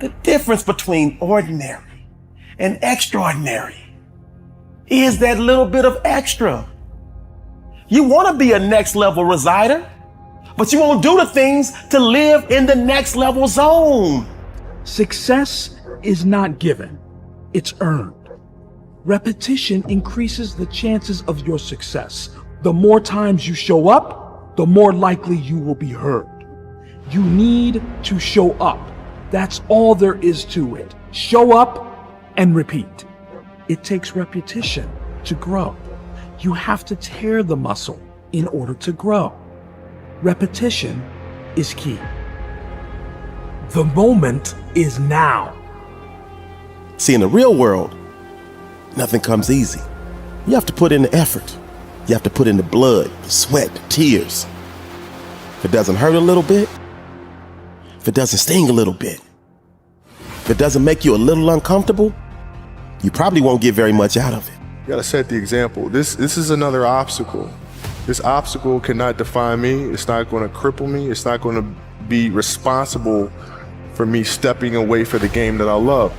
The difference between ordinary and extraordinary is that little bit of extra. You want to be a next level resider, but you won't do the things to live in the next level zone. Success is not given, it's earned. Repetition increases the chances of your success. The more times you show up, the more likely you will be heard. You need to show up. That's all there is to it. Show up and repeat. It takes repetition to grow. You have to tear the muscle in order to grow. Repetition is key. The moment is now. See, in the real world, nothing comes easy. You have to put in the effort. You have to put in the blood, the sweat, the tears. If it doesn't hurt a little bit, if it doesn't sting a little bit, if it doesn't make you a little uncomfortable, you probably won't get very much out of it. You gotta set the example. This is another obstacle. This obstacle cannot define me. It's not gonna cripple me. It's not gonna be responsible for me stepping away for the game that I love.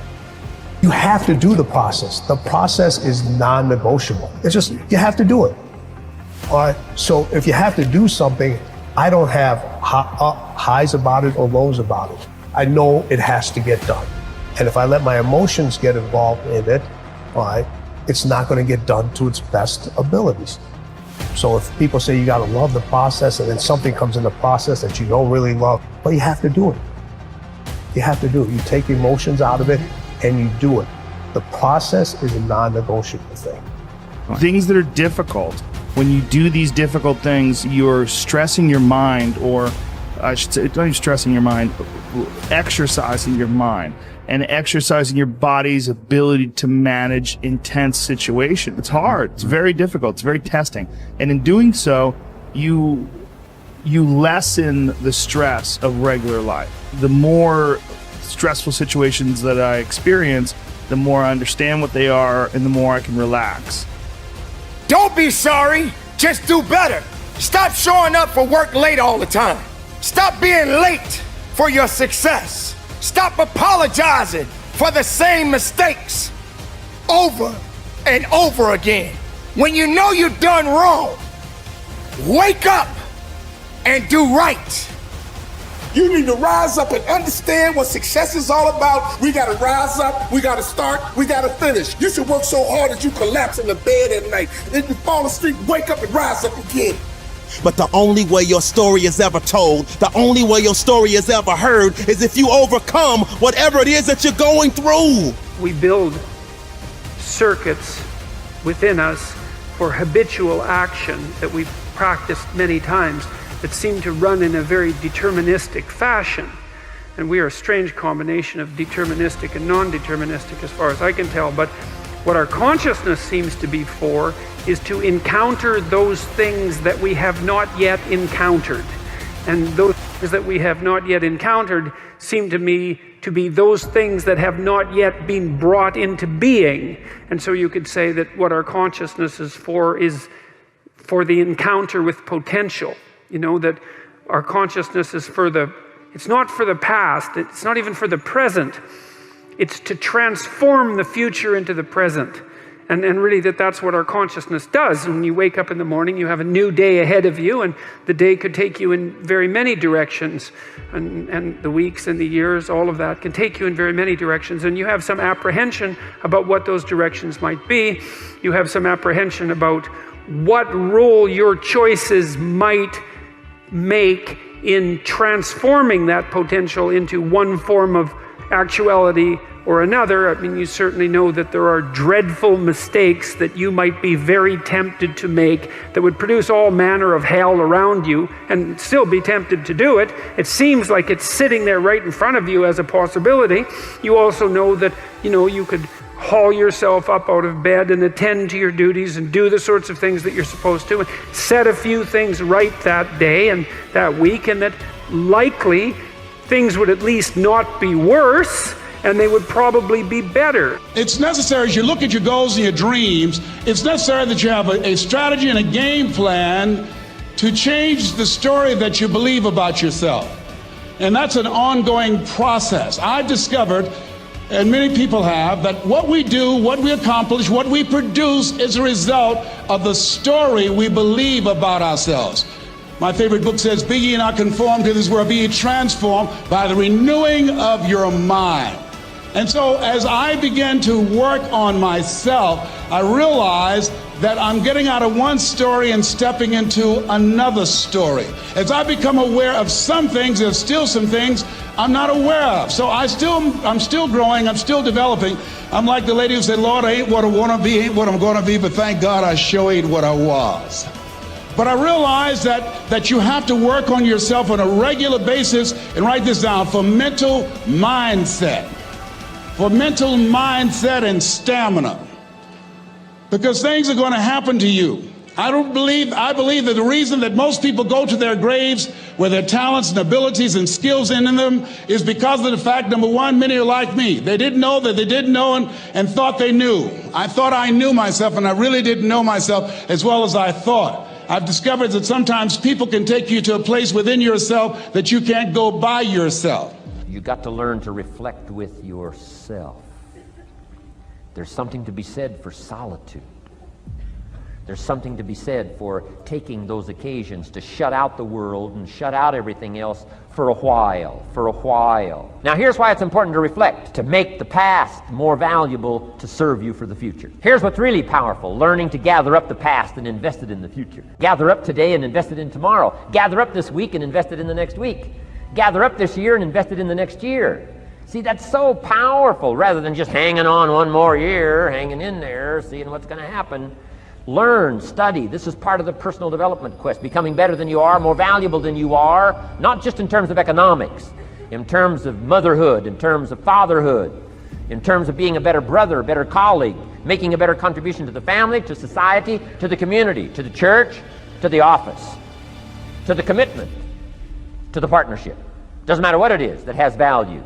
You have to do the process. The process is non-negotiable. It's just, you have to do it. All right, so if you have to do something, I don't have highs about it or lows about it. I know it has to get done. And if I let my emotions get involved in it, all right, it's not going to get done to its best abilities. So if people say you got to love the process and then something comes in the process that you don't really love, well, you have to do it. You have to do it. You take the emotions out of it and you do it. The process is a non-negotiable thing. Things that are difficult, when you do these difficult things, you're stressing your mind, or I should say, not even stressing your mind, exercising your mind and exercising your body's ability to manage intense situations. It's hard. It's very difficult. It's very testing. And in doing so, you lessen the stress of regular life. The more stressful situations that I experience, the more I understand what they are and the more I can relax. Don't be sorry, just do better. Stop showing up for work late all the time. Stop being late for your success. Stop apologizing for the same mistakes over and over again. When you know you've done wrong, wake up and do right. You need to rise up and understand what success is all about. We gotta rise up, we gotta start, we gotta finish. You should work so hard that you collapse in the bed at night. Then you fall asleep, wake up and rise up again. But the only way your story is ever told, the only way your story is ever heard, is if you overcome whatever it is that you're going through. We build circuits within us for habitual action that we've practiced many times that seem to run in a very deterministic fashion. And we are a strange combination of deterministic and non-deterministic as far as I can tell. But what our consciousness seems to be for is to encounter those things that we have not yet encountered. And those things that we have not yet encountered seem to me to be those things that have not yet been brought into being. And so you could say that what our consciousness is for the encounter with potential. You know, that our consciousness is it's not for the past, it's not even for the present. It's to transform the future into the present. And really that's what our consciousness does. When you wake up in the morning, you have a new day ahead of you, and the day could take you in very many directions. And the weeks and the years, all of that can take you in very many directions. And you have some apprehension about what those directions might be. You have some apprehension about what role your choices might make in transforming that potential into one form of actuality or another. I mean, you certainly know that there are dreadful mistakes that you might be very tempted to make that would produce all manner of hell around you and still be tempted to do it. It seems like it's sitting there right in front of you as a possibility. You also know that, you could haul yourself up out of bed and attend to your duties and do the sorts of things that you're supposed to and set a few things right that day and that week, and that likely things would at least not be worse, and they would probably be better. It's necessary, as you look at your goals and your dreams, it's necessary that you have a strategy and a game plan to change the story that you believe about yourself. And that's an ongoing process. I've discovered, and many people have, that what we do, what we accomplish, what we produce is a result of the story we believe about ourselves. My favorite book says, "Be ye not conformed to this world, be ye transformed by the renewing of your mind." And so as I began to work on myself, I realized that I'm getting out of one story and stepping into another story. As I become aware of some things, there's still some things I'm not aware of. So I'm still growing, I'm still developing. I'm like the lady who said, "Lord, I ain't what I want to be, ain't what I'm going to be, but thank God I sure ain't what I was." But I realized that you have to work on yourself on a regular basis, and write this down, for mental mindset. For mental mindset and stamina. Because things are going to happen to you. I believe that the reason that most people go to their graves with their talents and abilities and skills in them is because of the fact, number one, many are like me. They didn't know that they didn't know and thought they knew. I thought I knew myself, and I really didn't know myself as well as I thought. I've discovered that sometimes people can take you to a place within yourself that you can't go by yourself. You got to learn to reflect with yourself. There's something to be said for solitude. There's something to be said for taking those occasions to shut out the world and shut out everything else for a while. Now here's why it's important to reflect, to make the past more valuable to serve you for the future. Here's what's really powerful, learning to gather up the past and invest it in the future. Gather up today and invest it in tomorrow. Gather up this week and invest it in the next week. Gather up this year and invest it in the next year. See, that's so powerful, rather than just hanging on one more year, hanging in there, seeing what's going to happen. Learn, study. This is part of the personal development quest, becoming better than you are, more valuable than you are, not just in terms of economics, in terms of motherhood, in terms of fatherhood, in terms of being a better brother, a better colleague, making a better contribution to the family, to society, to the community, to the church, to the office, to the commitment, to the partnership. Doesn't matter what it is that has value.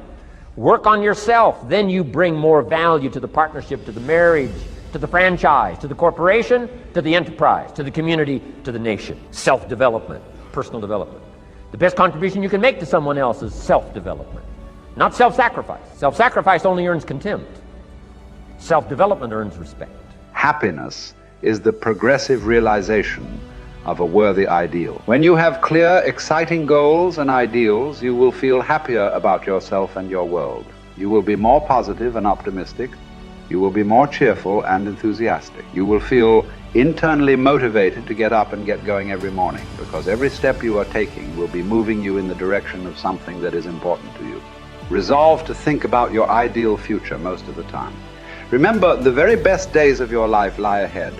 Work on yourself, then you bring more value to the partnership, to the marriage, to the franchise, to the corporation, to the enterprise, to the community, to the nation. Self-development, personal development. The best contribution you can make to someone else is self-development, not self-sacrifice. Self-sacrifice only earns contempt. Self-development earns respect. Happiness is the progressive realization of a worthy ideal. When you have clear, exciting goals and ideals, you will feel happier about yourself and your world. You will be more positive and optimistic. You will be more cheerful and enthusiastic. You will feel internally motivated to get up and get going every morning, because every step you are taking will be moving you in the direction of something that is important to you. Resolve to think about your ideal future most of the time. Remember, the very best days of your life lie ahead.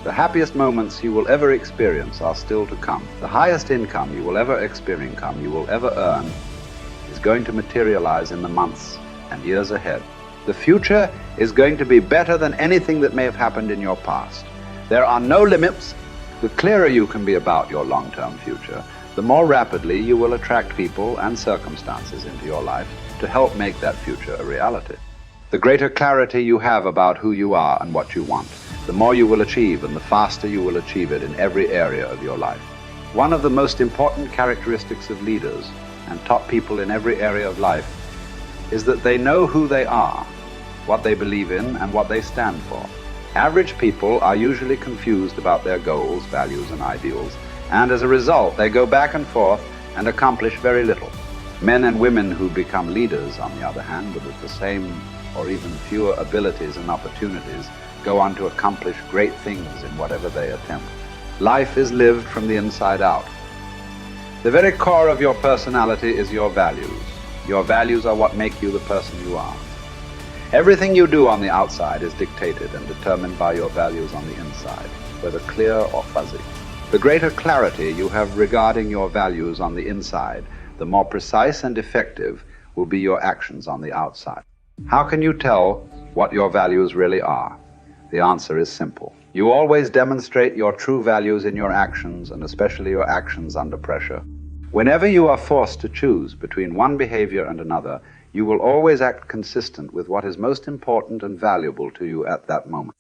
The happiest moments you will ever experience are still to come. The highest income you will ever experience, you will ever earn, is going to materialize in the months and years ahead. The future is going to be better than anything that may have happened in your past. There are no limits. The clearer you can be about your long-term future, the more rapidly you will attract people and circumstances into your life to help make that future a reality. The greater clarity you have about who you are and what you want, the more you will achieve, and the faster you will achieve it in every area of your life. One of the most important characteristics of leaders and top people in every area of life is that they know who they are, what they believe in, and what they stand for. Average people are usually confused about their goals, values, and ideals, and as a result, they go back and forth and accomplish very little. Men and women who become leaders, on the other hand, with the same or even fewer abilities and opportunities, go on to accomplish great things in whatever they attempt. Life is lived from the inside out. The very core of your personality is your values. Your values are what make you the person you are. Everything you do on the outside is dictated and determined by your values on the inside, whether clear or fuzzy. The greater clarity you have regarding your values on the inside, the more precise and effective will be your actions on the outside. How can you tell what your values really are? The answer is simple. You always demonstrate your true values in your actions, and especially your actions under pressure. Whenever you are forced to choose between one behavior and another, you will always act consistent with what is most important and valuable to you at that moment.